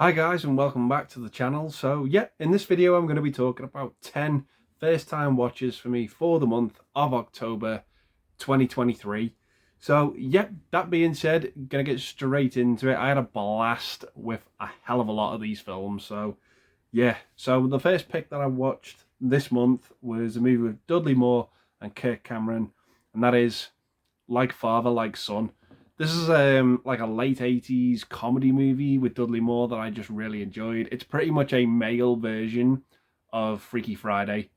Hi guys and welcome back to the channel. So yeah, in this video I'm going to be talking about 10 first time watches for me for the month of October 2023. So yeah, that being said, gonna get straight into it. I had a blast with a hell of a lot of these films. So yeah, so the first pick that I watched this month was a movie with Dudley Moore and Kirk Cameron, and that is Like Father, Like Son. This is like a late 80s comedy movie with Dudley Moore that I just really enjoyed. It's pretty much a male version of Freaky Friday.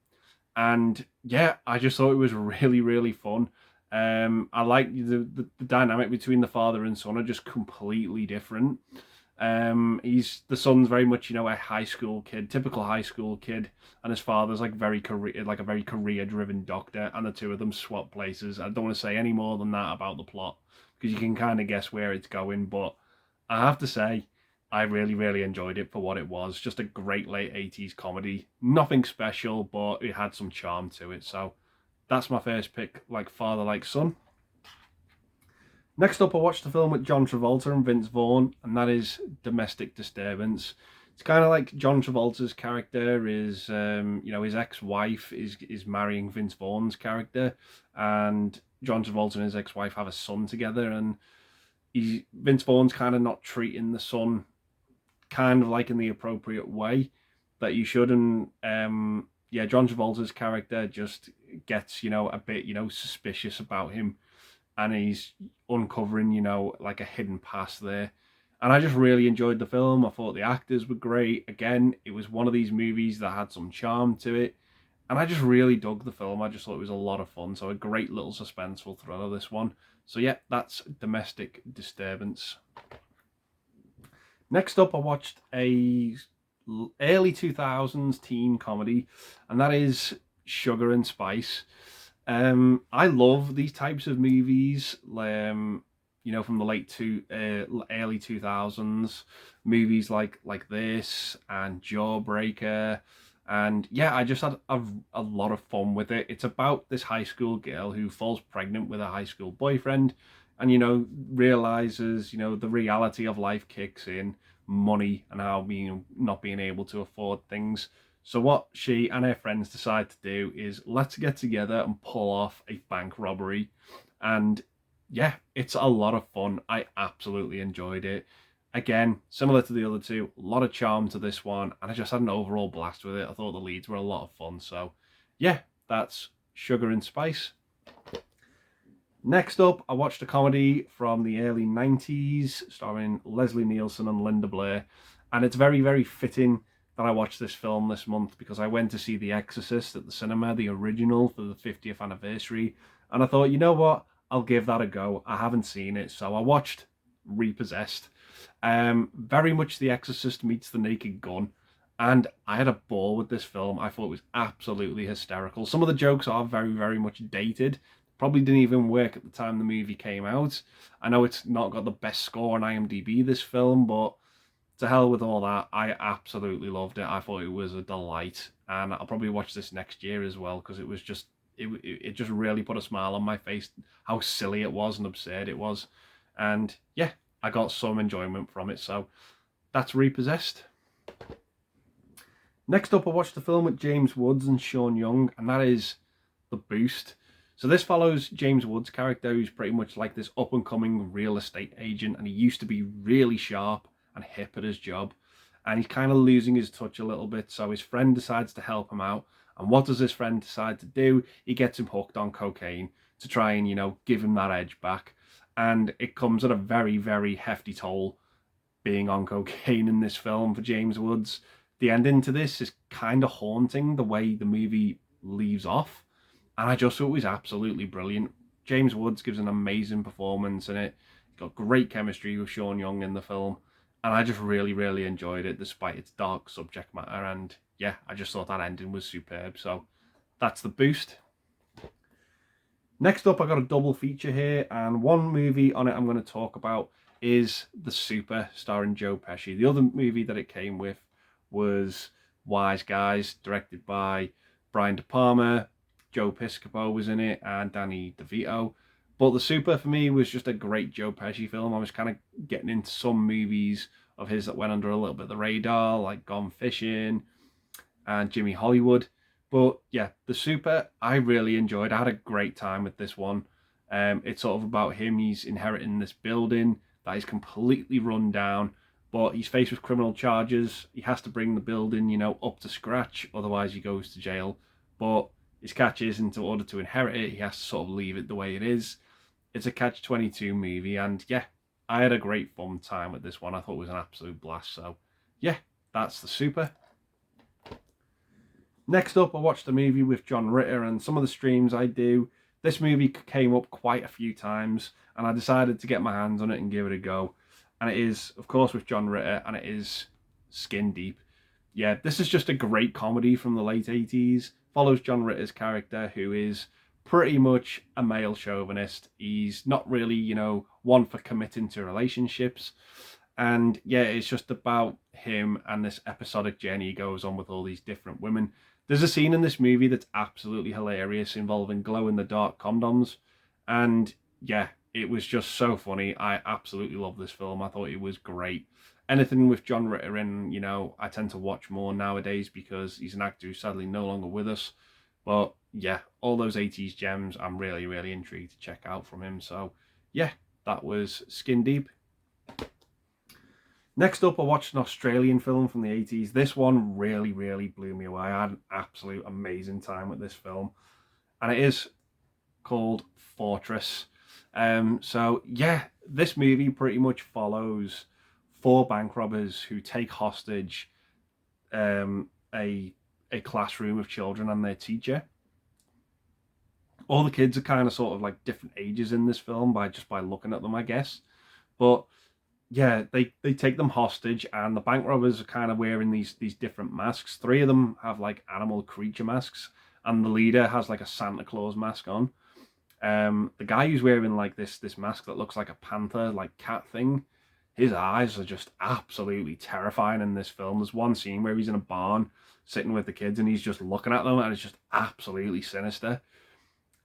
And yeah, I just thought it was really fun. I like the dynamic between the father and son are just completely different. The son's very much, a high school kid, typical high school kid, and his father's like like a very career driven doctor, and the two of them swap places. I don't want to say any more than that about the plot because you can kind of guess where it's going, but I have to say I really enjoyed it for what it was. Just a great late 80s comedy. Nothing special, but it had some charm to it. So that's my first pick, Like Father, Like Son. Next up, I watched a film with John Travolta and Vince Vaughn, and that is Domestic Disturbance. It's kind of like John Travolta's character is, his ex-wife is marrying Vince Vaughn's character, and John Travolta and his ex-wife have a son together, and Vince Vaughn's kind of not treating the son kind of like in the appropriate way that you should, and yeah, John Travolta's character just gets, a bit, suspicious about him, and he's uncovering, like a hidden past there. And I just really enjoyed the film. I thought the actors were great. Again, it was one of these movies that had some charm to it. And I just really dug the film. I just thought it was a lot of fun. So a great little suspenseful thriller, this one. So yeah, that's Domestic Disturbance. Next up, I watched a early 2000s teen comedy, and that is Sugar and Spice. I love these types of movies, from the early 2000s, movies like this and Jawbreaker, and yeah, I just had a lot of fun with it. It's about this high school girl who falls pregnant with a high school boyfriend, and realizes the reality of life kicks in, money, and how being not being able to afford things. So what she and her friends decide to do is let's get together and pull off a bank robbery. And yeah, it's a lot of fun. I absolutely enjoyed it. Again, similar to the other two, a lot of charm to this one, and I just had an overall blast with it. I thought the leads were a lot of fun. So yeah, that's Sugar and Spice. Next up, I watched a comedy from the early 90s starring Leslie Nielsen and Linda Blair, and it's very fitting that I watched this film this month because I went to see The Exorcist at the cinema, the original, for the 50th anniversary, and I thought, you know what, I'll give that a go. I haven't seen it, so I watched Repossessed. Very much The Exorcist meets The Naked Gun, and I had a ball with this film. I thought it was absolutely hysterical. Some of the jokes are very much dated, probably didn't even work at the time the movie came out. I know it's not got the best score on IMDb, this film, but to hell with all that. I absolutely loved it. I thought it was a delight, and I'll probably watch this next year as well because it was just it just really put a smile on my face how silly it was and absurd it was, and yeah, I got some enjoyment from it. So that's Repossessed. Next up, I watched a film with James Woods and Sean Young, and that is The Boost. So this follows James Woods' character, who's pretty much like this up-and-coming real estate agent, and he used to be really sharp and hip at his job, and he's kind of losing his touch a little bit, so his friend decides to help him out. And what does his friend decide to do? He gets him hooked on cocaine to try and, give him that edge back. And it comes at a very hefty toll being on cocaine in this film for James Woods. The ending to this is kind of haunting, the way the movie leaves off, and I just thought it was absolutely brilliant. James Woods gives an amazing performance in it. He's got great chemistry with Sean Young in the film, and I just really enjoyed it despite its dark subject matter. And yeah, I just thought that ending was superb. So that's The Boost. Next up, I got a double feature here, and one movie on it I'm going to talk about is The Super, starring Joe Pesci. The other movie that it came with was Wise Guys, directed by Brian De Palma. Joe Piscopo was in it, and Danny DeVito. But The Super, for me, was just a great Joe Pesci film. I was kind of getting into some movies of his that went under a little bit of the radar, like Gone Fishing and Jimmy Hollywood. But yeah, The Super, I really enjoyed. I had a great time with this one. It's sort of about him. He's inheriting this building that is completely run down, but he's faced with criminal charges. He has to bring the building, you know, up to scratch, otherwise he goes to jail. But his catch is, in order to inherit it, he has to sort of leave it the way it is. It's a catch-22 movie, and yeah, I had a great fun time with this one. I thought it was an absolute blast. So yeah, that's The Super. Next up, I watched a movie with John Ritter, and some of the streams I do, this movie came up quite a few times, and I decided to get my hands on it and give it a go. And it is, of course, with John Ritter, and it is Skin Deep. Yeah, this is just a great comedy from the late 80s. Follows John Ritter's character, who is pretty much a male chauvinist. He's not really, you know, one for committing to relationships. And yeah, it's just about him and this episodic journey he goes on with all these different women. There's a scene in this movie that's absolutely hilarious involving glow-in-the-dark condoms. And yeah, it was just so funny. I absolutely love this film. I thought it was great. Anything with John Ritter in, you know, I tend to watch more nowadays because he's an actor who's sadly no longer with us. But yeah, all those 80s gems, I'm really, really intrigued to check out from him. So yeah, that was Skin Deep. Next up, I watched an Australian film from the 80s. This one really, really blew me away. I had an absolute amazing time with this film. And it is called Fortress. So yeah, this movie pretty much follows 4 bank robbers who take hostage a classroom of children and their teacher. All the kids are kind of sort of like different ages in this film by looking at them, I guess. But yeah, they take them hostage, and the bank robbers are kind of wearing these different masks. 3 of them have like animal creature masks, and the leader has like a Santa Claus mask on. The guy who's wearing like this mask that looks like a panther, like cat thing, his eyes are just absolutely terrifying in this film. There's one scene where he's in a barn sitting with the kids, and he's just looking at them, and it's just absolutely sinister.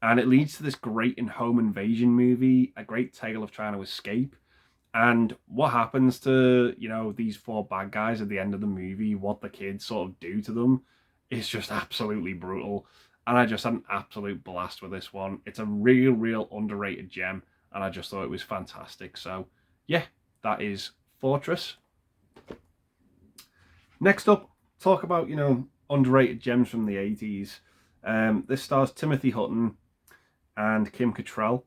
And it leads to this great home invasion movie, a great tale of trying to escape. And what happens to, you know, these 4 bad guys at the end of the movie, what the kids sort of do to them, is just absolutely brutal. And I just had an absolute blast with this one. It's a real underrated gem, and I just thought it was fantastic. So yeah, that is Fortress. Next up, talk about, you know, underrated gems from the 80s. This stars Timothy Hutton and Kim Cattrall,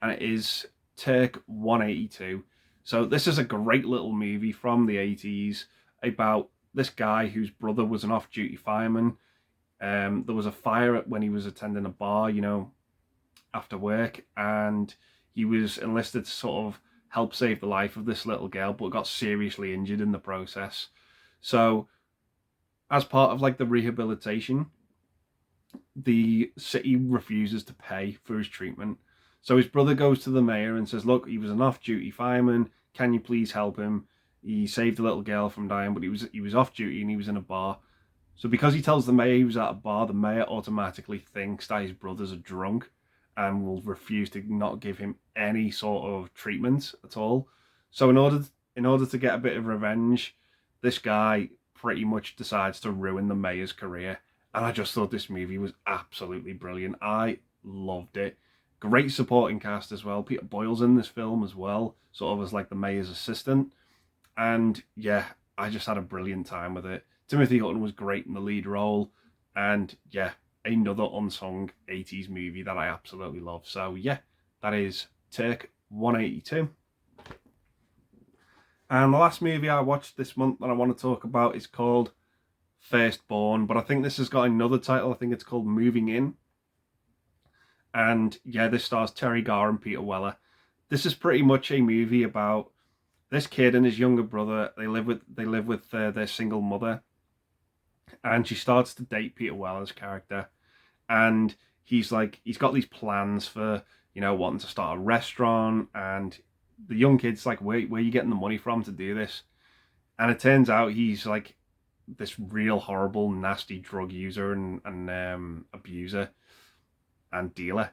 and it is Turk 182. So this is a great little movie from the 80s about this guy whose brother was an off-duty fireman. There was a fire when he was attending a bar, you know, after work, and he was enlisted to sort of help save the life of this little girl, but got seriously injured in the process. So as part of like the rehabilitation, the city refuses to pay for his treatment. So his brother goes to the mayor and says, look, he was an off-duty fireman. Can you please help him? He saved a little girl from dying, but he was off duty and he was in a bar. So because he tells the mayor he was at a bar, the mayor automatically thinks that his brother's a drunk and will refuse to not give him any sort of treatment at all. So in order to get a bit of revenge, this guy pretty much decides to ruin the mayor's career. And I just thought this movie was absolutely brilliant. I loved it. Great supporting cast as well. Peter Boyle's in this film as well, sort of as like the mayor's assistant. And yeah, I just had a brilliant time with it. Timothy Hutton was great in the lead role. And yeah, another unsung 80s movie that I absolutely love. So yeah, that is Turk 182. And the last movie I watched this month that I want to talk about is called Firstborn. But I think this has got another title. I think it's called Moving In. And yeah, this stars Terry Garr and Peter Weller. This is pretty much a movie about this kid and his younger brother. They live with their single mother, and she starts to date Peter Weller's character. And he's got these plans for, you know, wanting to start a restaurant. And the young kid's like, where are you getting the money from to do this? And it turns out he's like this real horrible, nasty drug user and abuser and dealer.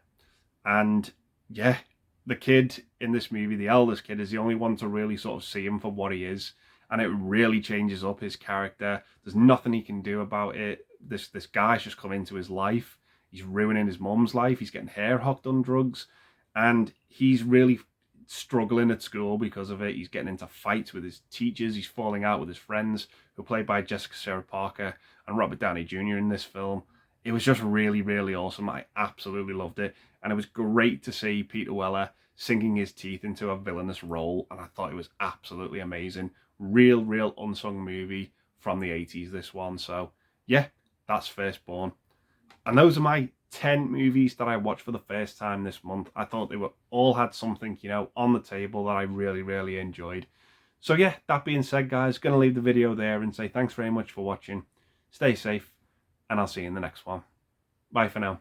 And yeah, the kid in this movie, the eldest kid, is the only one to really sort of see him for what he is. and it really changes up his character. There's nothing he can do about it. This guy's just come into his life. He's ruining his mum's life. He's getting hair hocked on drugs, and he's really struggling at school because of it. He's getting into fights with his teachers. He's falling out with his friends, who are played by Jessica Sarah Parker and Robert Downey Jr. in this film. It was just really, really awesome. I absolutely loved it. And it was great to see Peter Weller sinking his teeth into a villainous role. And I thought it was absolutely amazing. Real unsung movie from the 80s, this one. So yeah, that's Firstborn. And those are my 10 movies that I watched for the first time this month. I thought they were all had something, you know, on the table that I really enjoyed. So yeah, that being said, guys, going to leave the video there and say thanks very much for watching. Stay safe, and I'll see you in the next one. Bye for now.